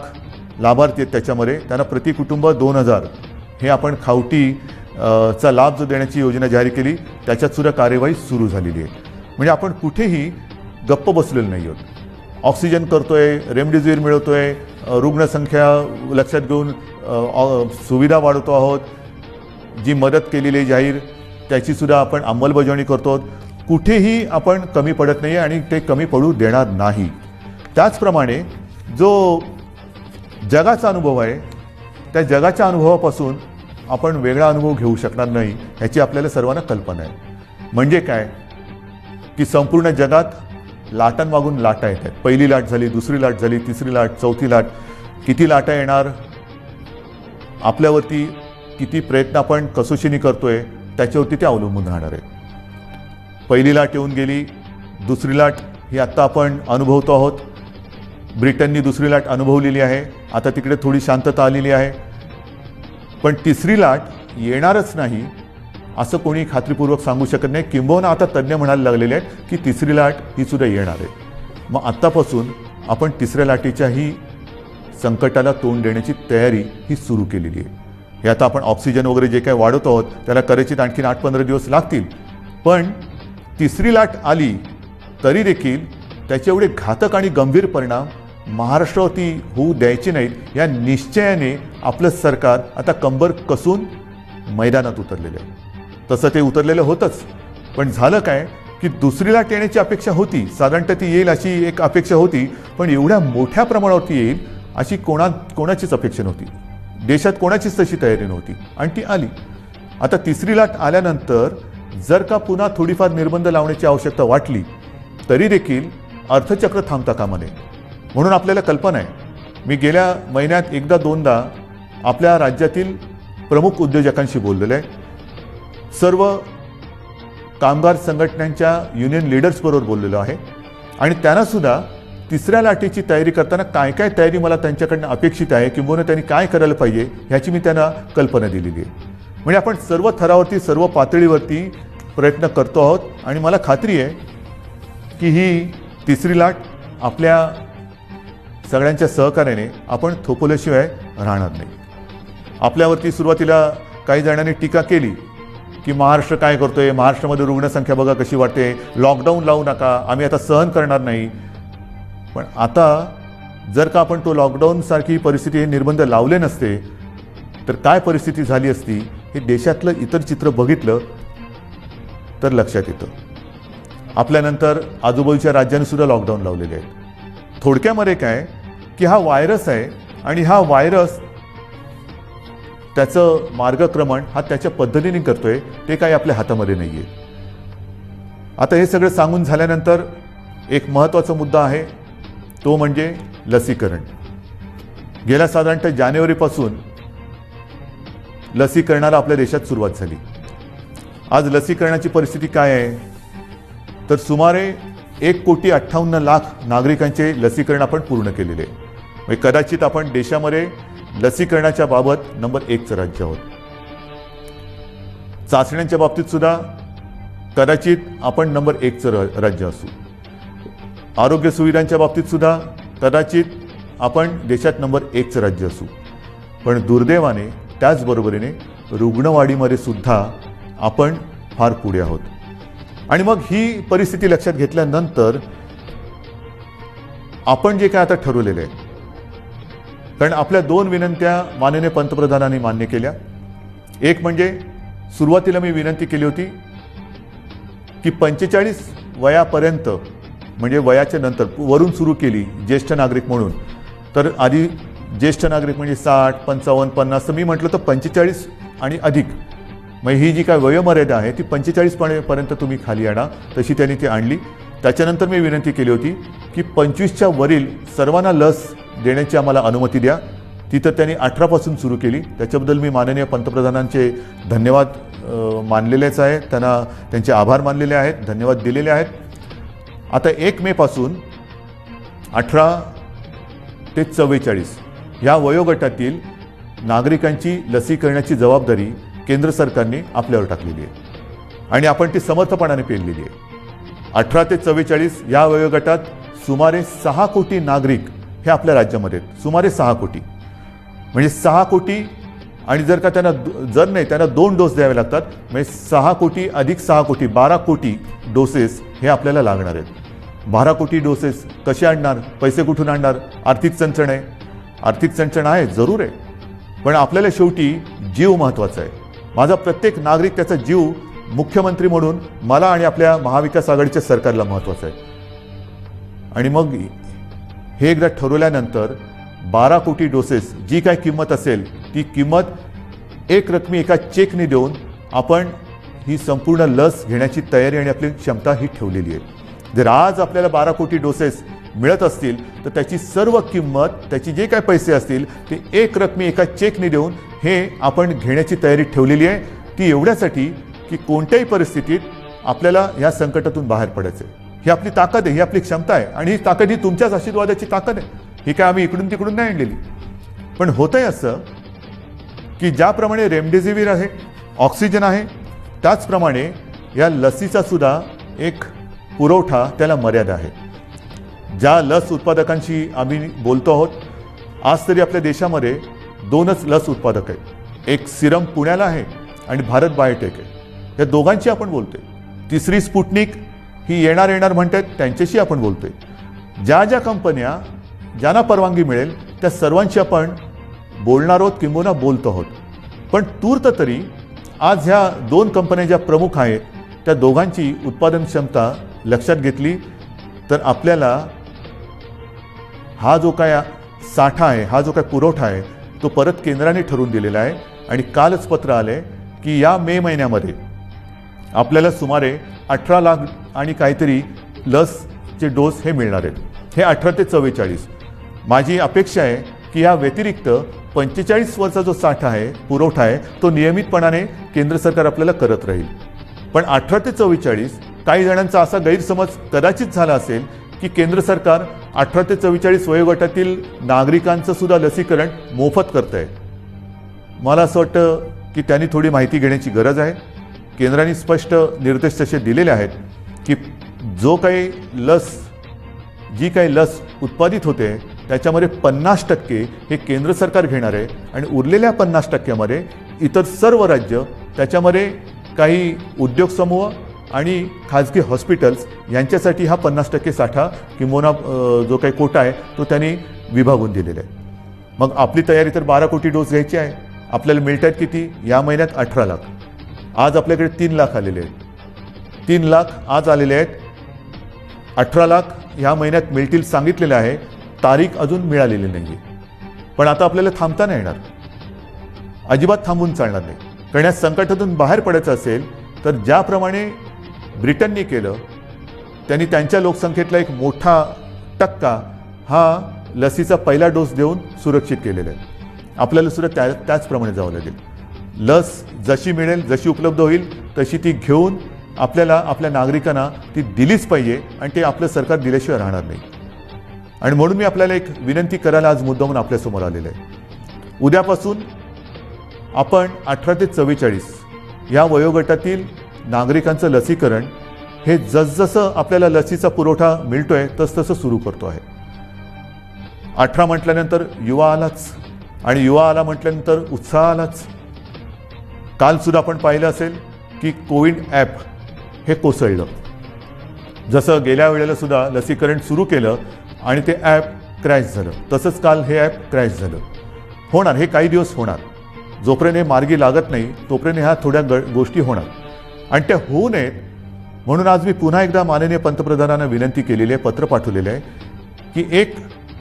लाभार्थी आहेत. त्याच्यामध्ये त्यांना प्रति कुटुंब 2,000 हे आपण खावटी चा लाभ जो देण्याची योजना जाहीर केली त्याच्यात सुद्धा कार्यवाही सुरू झालेली आहे. म्हणजे आपण कुठेही गप्प बसलेलो नाही आहोत. ऑक्सिजन करतोय, रेमडेसिवीर मिळवतोय, रुग्णसंख्या लक्षात घेऊन सुविधा वाढवतो आहोत. जी मदत केलेली आहे जाहीर त्याची सुद्धा आपण अंमलबजावणी करतो. कुठेही आपण कमी पडत नाही आणि ते कमी पडू देणार नाही. त्याचप्रमाणे जो जगाचा अनुभव आहे त्या जगाच्या अनुभवापासून आपण वेगळा अनुभव घेऊ शकणार नाही ह्याची आपल्याला सर्वांना कल्पना आहे. म्हणजे काय की संपूर्ण जगात लाटांमागून लाटा येत आहेत. पहिली लाट झाली, दुसरी लाट झाली, तिसरी लाट, चौथी लाट. किती लाटा येणार, आपल्यावरती किती प्रयत्न आपण कसोशीने करतोय त्याच्यावरती ते अवलंबून राहणार आहे. पहिली लाट येऊन गेली, दुसरी लाट ही आत्ता आपण अनुभवतो आहोत. ब्रिटननी दुसरी लाट अनुभवलेली आहे, आता तिकडे थोडी शांतता आलेली आहे, पण तिसरी लाट येणारच नाही असं कोणी खात्रीपूर्वक सांगू शकत नाही. किंबहुना आता तज्ज्ञ म्हणायला लागलेले आहेत की तिसरी लाट ही सुद्धा येणार आहे. मग आत्तापासून आपण तिसऱ्या लाटेच्याही संकटाला तोंड देण्याची तयारी ही सुरू केलेली आहे. हे आता आपण ऑक्सिजन वगैरे जे काही वाढवत आहोत त्याला कदाचित आणखीन 8-15 दिवस लागतील, पण तिसरी लाट आली तरी देखील त्याचे एवढे घातक आणि गंभीर परिणाम महाराष्ट्रावरती होऊ द्यायचे नाहीत या निश्चयाने आपलं सरकार आता कंबर कसून मैदानात उतरलेलं आहे. तसं ते उतरलेलं होतंच, पण झालं काय की दुसरी लाट येण्याची अपेक्षा होती, साधारणतः ती येईल अशी एक अपेक्षा होती, पण एवढ्या मोठ्या प्रमाणावरती येईल अशी कोणाचीच अपेक्षा नव्हती. देशात कोणाचीच तशी तयारी नव्हती आणि ती आली. आता तिसरी लाट आल्यानंतर जर का पुन्हा थोडीफार निर्बंध लावण्याची आवश्यकता वाटली तरी देखील अर्थचक्र थांबता कामा नये. म्हणून आपल्याला कल्पना आहे, मी गेल्या महिन्यात एकदा दोनदा आपल्या राज्यातील प्रमुख उद्योजकांशी बोललेलो आहे, सर्व कामगार संघटनांच्या युनियन लीडर्सबरोबर बोललेलो आहे आणि त्यांनासुद्धा तिसऱ्या लाटेची तयारी करताना काय काय तयारी मला त्यांच्याकडनं अपेक्षित आहे किंवा त्यांनी काय करायला पाहिजे ह्याची मी त्यांना कल्पना दिलेली आहे. म्हणजे आपण सर्व थरावरती सर्व पातळीवरती प्रयत्न करतो आहोत आणि मला खात्री आहे की ही तिसरी लाट आपल्या सगळ्यांच्या सहकार्याने आपण थोपवल्याशिवाय राहणार नाही. आपल्यावरती सुरुवातीला काही जणांनी टीका केली की महाराष्ट्र काय करतोय, महाराष्ट्रामध्ये रुग्णसंख्या बघा कशी वाढते, लॉकडाऊन लावू नका, आम्ही आता सहन करणार नाही. पण आता जर का आपण तो लॉकडाऊनसारखी परिस्थिती, हे निर्बंध लावले नसते तर काय परिस्थिती झाली असती हे देशातलं इतर चित्र बघितलं तर लक्षात येतं. आपल्यानंतर आजूबाजूच्या राज्यांनी सुद्धा लॉकडाऊन लावलेले आहेत. थोडक्यामध्ये काय की हा व्हायरस आहे आणि हा व्हायरस त्याचं मार्गक्रमण हा त्याच्या पद्धतीने करतोय, ते काही आपल्या हातामध्ये नाही आहे. आता हे सगळं सांगून झाल्यानंतर एक महत्त्वाचा मुद्दा आहे, तो म्हणजे लसीकरण. गेल्या साधारणतः जानेवारीपासून लसीकरणाला आपल्या देशात सुरुवात झाली. आज लसीकरणाची परिस्थिती काय आहे तर सुमारे 1,58,00,000 नागरिकांचे लसीकरण आपण पूर्ण केलेले आहे. म्हणजे कदाचित आपण देशामध्ये लसीकरणाच्या बाबत नंबर 1चं राज्य आहोत. चाचण्यांच्या बाबतीत सुद्धा कदाचित आपण नंबर 1चं राज्य असू. आरोग्य सुविधांच्या बाबतीत सुद्धा कदाचित आपण देशात नंबर 1चं राज्य असू. पण दुर्दैवाने त्याचबरोबरीने रुग्णवाढीमध्ये सुद्धा आपण फार पुढे आहोत. आणि मग ही परिस्थिती लक्षात घेतल्यानंतर आपण जे काय आता ठरवलेलं आहे, कारण आपल्या 2 विनंत्या माननीय पंतप्रधानांनी मान्य केल्या. एक म्हणजे सुरुवातीला मी विनंती केली होती की 45 वयापर्यंत, म्हणजे वयाच्या नंतर वरून सुरू केली ज्येष्ठ नागरिक म्हणून, तर आधी ज्येष्ठ नागरिक म्हणजे 60, 55, 50, तर मी म्हटलं तर 45 आणि अधिक, मग ही जी काय वयोमर्यादा आहे ती 45 पर्यंत तुम्ही खाली आणा, तशी त्यांनी ती आणली. त्याच्यानंतर मी विनंती केली होती की 25च्या वरील सर्वांना लस देण्याची आम्हाला अनुमती द्या. ती तर त्यांनी 18पासून सुरू केली. त्याच्याबद्दल मी माननीय पंतप्रधानांचे धन्यवाद मानलेलेच आहे, त्यांना त्यांचे आभार मानलेले आहेत, धन्यवाद दिलेले आहेत. आता 1 मे पासून 18 ते 44 या वयोगटातील नागरिकांची लसीकरणाची जबाबदारी केंद्र सरकारने आपल्यावर टाकलेली आहे आणि आपण ती समर्थपणाने पेललेली आहे. 18 ते 44 या वयोगटात सुमारे 6 कोटी नागरिक हे आपल्या राज्यामध्ये आहेत. सुमारे 6 कोटी, म्हणजे 6 कोटी, आणि जर का त्यांना त्यांना 2 डोस द्यावे लागतात, म्हणजे 6 कोटी अधिक 6 कोटी 12 कोटी डोसेस हे आपल्याला लागणार आहेत. 12 कोटी डोसेस कसे आणणार, पैसे कुठून आणणार? आर्थिक चणचण आहे. आर्थिक चणचण आहे, जरूर आहे, पण आपल्याला शेवटी जीव महत्त्वाचा आहे. माझा प्रत्येक नागरिक, त्याचा जीव मुख्यमंत्री म्हणून मला आणि आपल्या महाविकास आघाडीच्या सरकारला महत्त्वाचं आहे. आणि मग हे एकदा ठरवल्यानंतर 12 कोटी डोसेस जी काय किंमत असेल ती किंमत एक रकमी एका चेकने देऊन आपण ही संपूर्ण लस घेण्याची तयारी आणि आपली क्षमता ही ठेवलेली आहे. जर आज आपल्याला 12 कोटी डोसेस मिळत असतील तर त्याची सर्व किंमत, त्याची जे काय पैसे असतील ते एक रकमी एका चेकने देऊन हे आपण घेण्याची तयारी ठेवलेली आहे. ती एवढ्यासाठी की कोणत्याही परिस्थितीत आपल्याला या संकटातून बाहेर पडायचं आहे. ही आपली ताकद आहे, ही आपली क्षमता आहे आणि ही ताकद ही तुमच्याच आशीर्वादाची ताकद आहे. ही काय आम्ही इकडून तिकडून नाही आणलेली. पण होतंय असं की ज्याप्रमाणे रेमडेसिवीर आहे, ऑक्सिजन आहे, त्याचप्रमाणे या लसीचा सुद्धा एक पुरवठा त्याला मर्यादा आहे. ज्या लस उत्पादकांशी आम्ही बोलतो आहोत, आज तरी आपल्या देशामध्ये 2च लस उत्पादक आहेत. एक सिरम पुण्याला आहे आणि भारत बायोटेक आहे. या दोघांची आपण बोलतोय. तिसरी स्पुटनिक ही येणार म्हणतात, त्यांच्याशी आपण बोलतोय. ज्या ज्या कंपन्या ज्यांना परवानगी मिळेल त्या सर्वांशी आपण बोलणार आहोत किंबहुना बोलतो आहोत. पण तूर्त तरी आज ह्या 2 कंपन्या ज्या प्रमुख आहेत त्या दोघांची उत्पादन क्षमता लक्षात घेतली तर आपल्याला हा जो काय साठा आहे, हा जो काय पुरवठा आहे तो परत केंद्राने ठरवून दिलेला आहे. आणि कालच पत्र आले की या मे महिन्यामध्ये आपल्याला सुमारे 18 लाख आणि काहीतरी लसचे डोस हे मिळणार आहेत. हे 18 ते 44. माझी अपेक्षा आहे की या व्यतिरिक्त 45 वर्षाचा जो साठा आहे, पुरवठा आहे, तो नियमितपणाने केंद्र सरकार आपल्याला करत राहील. पण 18 ते 44 काही जणांचा असा गैरसमज कदाचित झाला असेल की केंद्र सरकार 18 ते 44 वयोगटातील नागरिकांचं सुद्धा लसीकरण मोफत करत आहे. मला असं वाटतं की त्यांनी थोडी माहिती घेण्याची गरज आहे. केंद्राने स्पष्ट निर्देश तसे दिलेले आहेत की जी काही लस उत्पादित होते त्याच्यामध्ये 50% हे केंद्र सरकार घेणार आहे आणि उरलेल्या 50%मध्ये इतर सर्व राज्य, त्याच्यामध्ये काही उद्योग समूह आणि खाजगी हॉस्पिटल्स यांच्यासाठी हा 50% साठा किंवा जो काही कोटा आहे तो त्यांनी विभागून दिलेला आहे. मग आपली तयारी तर 12 कोटी डोस घ्यायची आहे. आपल्याला मिळत आहेत किती? या महिन्यात 18 लाख. आज आपल्याकडे 3 लाख आलेले आहेत. 3 लाख आज आलेले आहेत. 18 लाख ह्या महिन्यात मिळतील सांगितलेलं आहे. तारीख अजून मिळालेली नाही. पण आता आपल्याला थांबता नाही येणार, अजिबात थांबून चालणार नाही. कारण या संकटातून बाहेर पडायचं असेल तर ज्याप्रमाणे ब्रिटनने केलं, त्यांनी त्यांच्या लोकसंख्येतला एक मोठा टक्का हा लसीचा पहिला डोस देऊन सुरक्षित केलेला आहे. आपल्याला सुद्धा त्याचप्रमाणे जावं लागेल. लस जशी मिळेल, जशी उपलब्ध होईल तशी ती घेऊन आपल्याला आपल्या नागरिकांना ती दिलीच पाहिजे आणि ते आपलं सरकार दिल्याशिवाय राहणार नाही. आणि म्हणून मी आपल्याला एक विनंती करायला आज मुद्दामून आपल्यासमोर आलेलं आहे. उद्यापासून आपण 18 ते 44 या वयोगटातील नागरिकांचं लसीकरण हे जसजसं आपल्याला लसीचा पुरवठा मिळतोय तसतसं सुरू करतो आहे. 18 म्हटल्यानंतर युवा आलाच आणि युवा आला म्हटल्यानंतर उत्साह आलाच. कालसुद्धा आपण पाहिलं असेल की कोविड ॲप हे कोसळलं. जसं गेल्या वेळेला सुद्धा लसीकरण सुरू केलं आणि ते ॲप क्रॅश झालं, तसंच काल हे ॲप क्रॅश झालं. होणार, हे काही दिवस होणार. जोपर्यंत हे मार्गी लागत नाही तोपर्यंत ह्या थोड्या गोष्टी होणार आणि त्या होऊ नयेत म्हणून आज मी पुन्हा एकदा माननीय पंतप्रधानांना विनंती केलेली आहे, पत्र पाठवलेलं आहे की एक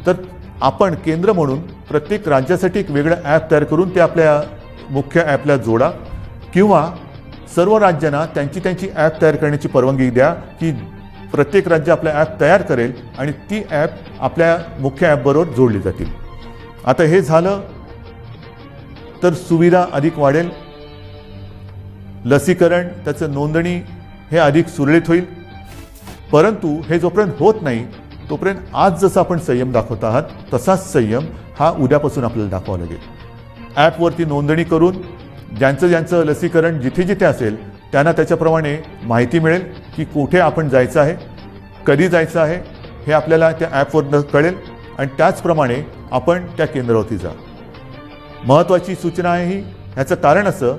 तर आपण केंद्र म्हणून प्रत्येक राज्यासाठी एक वेगळं ॲप तयार करून ते आपल्या मुख्य ॲपला जोडा किंवा सर्व राज्यांना त्यांची ॲप तयार करण्याची परवानगी द्या की प्रत्येक राज्य आपलं ॲप तयार करेल आणि ती ॲप आपल्या मुख्य ॲपबरोबर जोडली जातील. आता हे झालं तर सुविधा अधिक वाढेल, लसीकरण त्याचं नोंदणी हे अधिक सुरळीत होईल. परंतु हे जोपर्यंत होत नाही तोपर्यंत आज जसं आपण संयम दाखवत आहात तसाच संयम हा उद्यापासून आपल्याला दाखवावा लागेल. ॲपवरती नोंदणी करून ज्यांचं लसीकरण जिथे जिथे असेल त्यांना त्याच्याप्रमाणे माहिती मिळेल की कुठे आपण जायचं आहे, कधी जायचं आहे हे आपल्याला त्या ॲपवरनं कळेल आणि त्याचप्रमाणे आपण त्या केंद्रावरती जा. महत्त्वाची सूचना आहे ही. ह्याचं कारण असं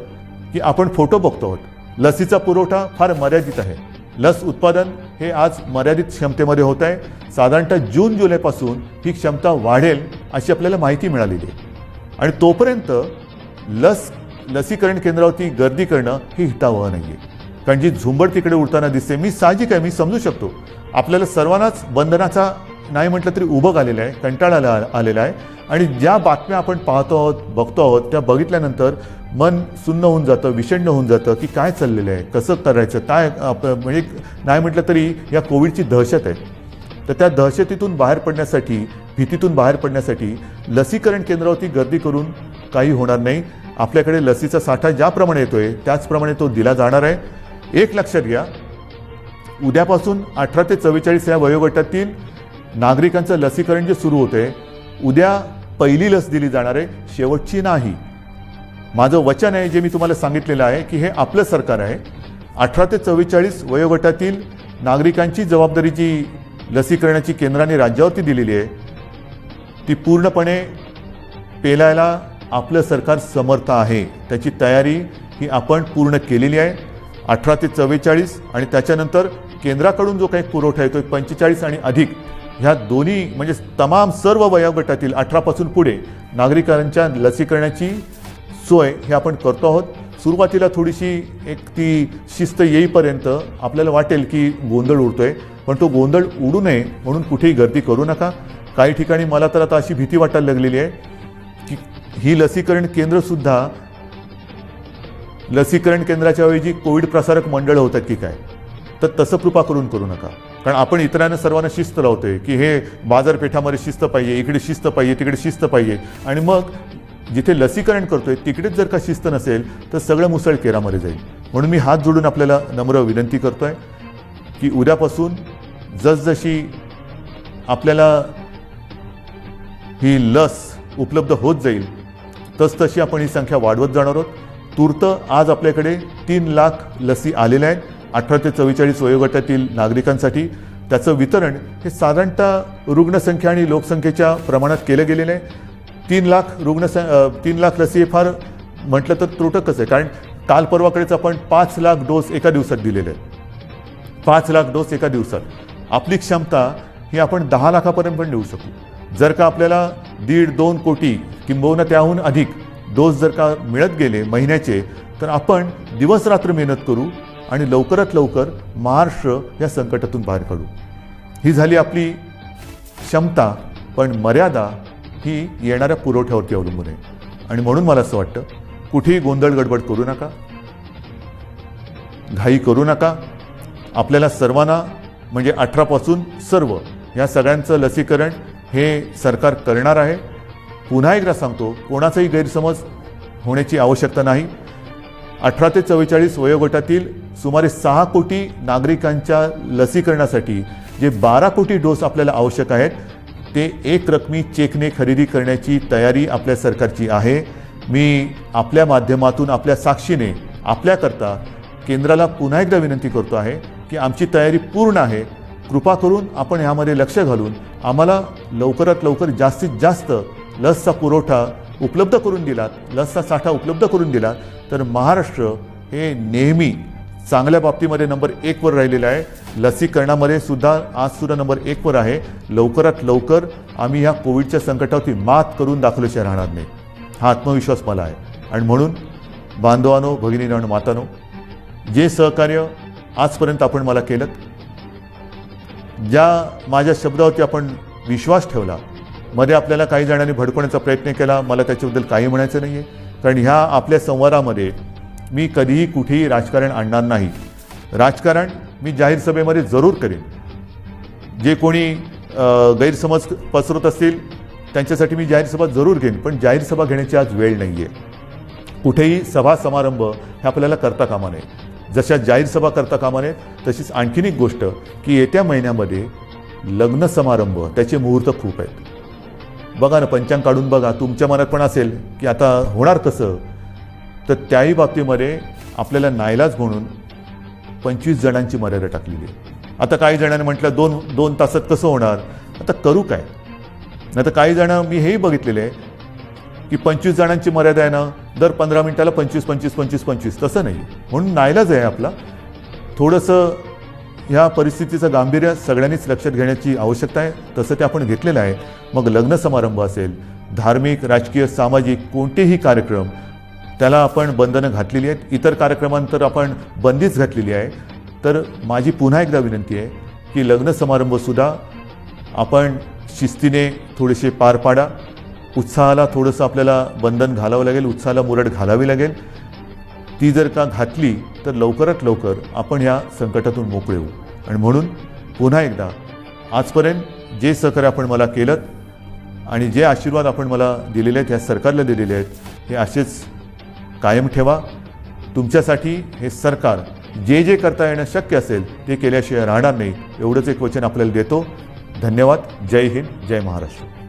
की आपण फोटो बघतो आहोत. लसीचा पुरवठा फार मर्यादित आहे. लस उत्पादन हे आज मर्यादित क्षमतेमध्ये होत आहे. साधारणतः जून जुलैपासून ही क्षमता वाढेल अशी आपल्याला माहिती मिळालेली आहे आणि तोपर्यंत लसीकरण केंद्रावरती गर्दी करणं ही हितावह नाही आहे. कारण जी झुंबड तिकडे उडताना दिसते, मी साहजिक आहे, मी समजू शकतो. आपल्याला सर्वांनाच बंधनाचा नाही म्हटलं तरी उभं आलेलं आहे, कंटाळा आलेला आहे आणि ज्या बातम्या आपण पाहतो आहोत, बघतो आहोत त्या बघितल्यानंतर मन सुन्न होऊन जातं, विषण्ण होऊन जातं की काय चाललेलं आहे, कसं करायचं, काय म्हणजे नाही म्हटलं तरी या कोविडची दहशत आहे. तर त्या दहशतीतून बाहेर पडण्यासाठी, भीतीतून बाहेर पडण्यासाठी लसीकरण केंद्रावरती गर्दी करून काही होणार नाही. आपल्याकडे लसीचा साठा ज्याप्रमाणे येतोय त्याचप्रमाणे तो दिला जाणार आहे. एक लक्षात घ्या, उद्यापासून 18 ते 44 या वयोगटातील नागरिकांचं लसीकरण जे सुरू होते, उद्या पहिली लस दिली जाणार आहे, शेवटची नाही. माझं वचन आहे जे मी तुम्हाला सांगितलेलं आहे की हे आपलं सरकार आहे. 18 ते 44 वयोगटातील नागरिकांची जबाबदारी जी लसीकरणाची केंद्राने राज्यावरती दिलेली आहे ती पूर्णपणे पेलायला आपलं सरकार समर्थ आहे. त्याची तयारी ही आपण पूर्ण केलेली आहे. 18 ते 44 आणि त्याच्यानंतर केंद्राकडून जो काही पुरवठा येतो 45 आणि अधिक ह्या दोन्ही म्हणजे तमाम सर्व वयोगटातील 18 पासून पुढे नागरिकांच्या लसीकरणाची सोय हे आपण करतो आहोत. सुरुवातीला थोडीशी एक ती शिस्त येईपर्यंत आपल्याला वाटेल की गोंधळ उडतोय, पण तो गोंधळ उडू नये म्हणून कुठेही गर्दी करू नका. काही ठिकाणी मला तर आता अशी भीती वाटायला लागलेली आहे की ही लसीकरण केंद्रसुद्धा लसीकरण केंद्राच्या ऐवजी कोविड प्रसारक मंडळ होतात की काय. तर तसं कृपा करून करू नका, कारण आपण इतरांना सर्वांना शिस्त लावतोय की हे बाजारपेठामध्ये शिस्त पाहिजे, इकडे शिस्त पाहिजे, तिकडे शिस्त पाहिजे, आणि मग जिथे लसीकरण करतोय तिकडेच जर का शिस्त नसेल तर सगळं मुसळ केरामध्ये जाईल. म्हणून मी हात जोडून आपल्याला नम्र विनंती करतोय की उद्यापासून जसजशी आपल्याला ही लस उपलब्ध होत जाईल तसतशी आपण ही संख्या वाढवत जाणार आहोत. तूर्त आज आपल्याकडे 3 लाख लसी आलेल्या आहेत 18 ते 44 वयोगटातील नागरिकांसाठी. त्याचं वितरण हे साधारणतः रुग्णसंख्या आणि लोकसंख्येच्या प्रमाणात केलं गेलेलं आहे. 3 लाख लसी हे फार म्हटलं तर त्रुटकच आहे, कारण काल परवाकडेच आपण 5 लाख डोस एका दिवसात दिलेले आहेत. 5 लाख डोस एका दिवसात. आपली क्षमता ही आपण 10 लाखापर्यंत पण देऊ शकू. जर का आपल्याला 1.5-2 कोटी किंबहुना त्याहून अधिक डोस जर का मिळत गेले महिन्याचे, तर आपण दिवस रात्र मेहनत करू आणि लवकरात लवकर महाराष्ट्र या संकटातून बाहेर काढू. ही झाली आपली क्षमता, पण मर्यादा ही येणाऱ्या पुरवठ्यावरती अवलंबून आहे. आणि म्हणून मला असं वाटतं कुठेही गोंधळ गडबड करू नका, घाई करू नका. आपल्याला सर्वांना म्हणजे 18 पासून सर्व या सगळ्यांचं लसीकरण हे सरकार करणार आहे. पुन्हा एकदा सांगतो, कोणाचाही गैरसमज होण्याची आवश्यकता नाही. 18 ते 44 वयोगटातील सुमारे 6 कोटी नागरिकांच्या लसीकरणासाठी जे 12 कोटी डोस आपल्याला आवश्यक आहेत ते एक रकमी चेकने खरेदी करण्याची तयारी आपल्या सरकारची आहे. मी आपल्या माध्यमातून आपल्या साक्षीने आपल्याकरता केंद्राला पुन्हा एकदा विनंती करतो आहे की आमची तयारी पूर्ण आहे. कृपा करून आपण ह्यामध्ये लक्ष घालून आम्हाला लवकरात लवकर जास्तीत जास्त लसचा पुरवठा उपलब्ध करून दिलात, लसचा साठा उपलब्ध करून दिलात, तर महाराष्ट्र हे नेहमी चांगल्या बाबतीमध्ये नंबर 1 वर राहिलेलं आहे. लसीकरणामध्ये सुद्धा आजसुद्धा नंबर 1 वर आहे. लवकरात लवकर आम्ही ह्या कोविडच्या संकटावरती मात करून दाखवल्याशिवाय राहणार नाही, हा आत्मविश्वास मला आहे. आणि म्हणून बांधवांनो, भगिनींनो आणि मातांनो, जे सहकार्य आजपर्यंत आपण मला केलं, ज्या माझ्या शब्दावरती आपण विश्वास ठेवला, मध्ये आपल्याला काही जणांनी भडकवण्याचा प्रयत्न केला, मला त्याच्याबद्दल काही म्हणायचं नाही आहे. कारण ह्या आपल्या संवादामध्ये मी कधीही कुठेही राजकारण आणणार नाही. राजकारण मी जाहीर सभेमध्ये जरूर करेन. जे कोणी गैरसमज पसरवत असतील त्यांच्यासाठी मी जाहीर सभा जरूर घेईन, पण जाहीर सभा घेण्याची आज वेळ नाही आहे. कुठेही सभा समारंभ हे आपल्याला करता कामा नये. जशा जाहीर सभा करता कामा नये, तशीच आणखीन एक गोष्ट की येत्या महिन्यामध्ये लग्न समारंभ त्याचे मुहूर्त खूप आहेत. बघा ना, पंचांग काढून बघा, तुमच्या मनात पण असेल की आता होणार कसं, तर त्याही बाबतीमध्ये आपल्याला नाईलाज म्हणून 25 जणांची मर्यादा टाकलेली आहे. आता काही जणांनी म्हटलं 2 तासात कसं होणार, आता करू काय. नाही तर काही जण मी हेही बघितलेले आहे की 25 जणांची मर्यादा आहे ना, दर 15 मिनिटाला 25. तसं नाही. म्हणून नाईलाज आहे आपला. थोडंसं ह्या परिस्थितीचं गांभीर्य सगळ्यांनीच लक्षात घेण्याची आवश्यकता आहे. तसं ते आपण घेतलेलं आहे. मग लग्न समारंभ असेल, धार्मिक, राजकीय, सामाजिक कोणतेही कार्यक्रम, त्याला आपण बंधनं घातलेली आहेत. इतर कार्यक्रमांतर आपण बंदीच घातलेली आहे. तर माझी पुन्हा एकदा विनंती आहे की लग्न समारंभसुद्धा आपण शिस्तीने थोडेसे पार पाडा. उत्साहाला थोडंसं आपल्याला बंधन घालावं लागेल, उत्साहाला मुरड घालावी लागेल. ती जर का घातली तर लवकरात लवकर आपण ह्या संकटातून मोकळे होऊ. आणि म्हणून पुन्हा एकदा आजपर्यंत जे सहकार्य आपण मला केलं आणि जे आशीर्वाद आपण मला दिलेले आहेत, ह्या सरकारला दिलेले आहेत, हे असेच कायम ठेवा. तुमच्यासाठी हे सरकार जे जे करता येणं शक्य असेल ते केल्याशिवाय राहणार नाही एवढंच एक वचन आपल्याला देतो. धन्यवाद. जय हिंद, जय महाराष्ट्र.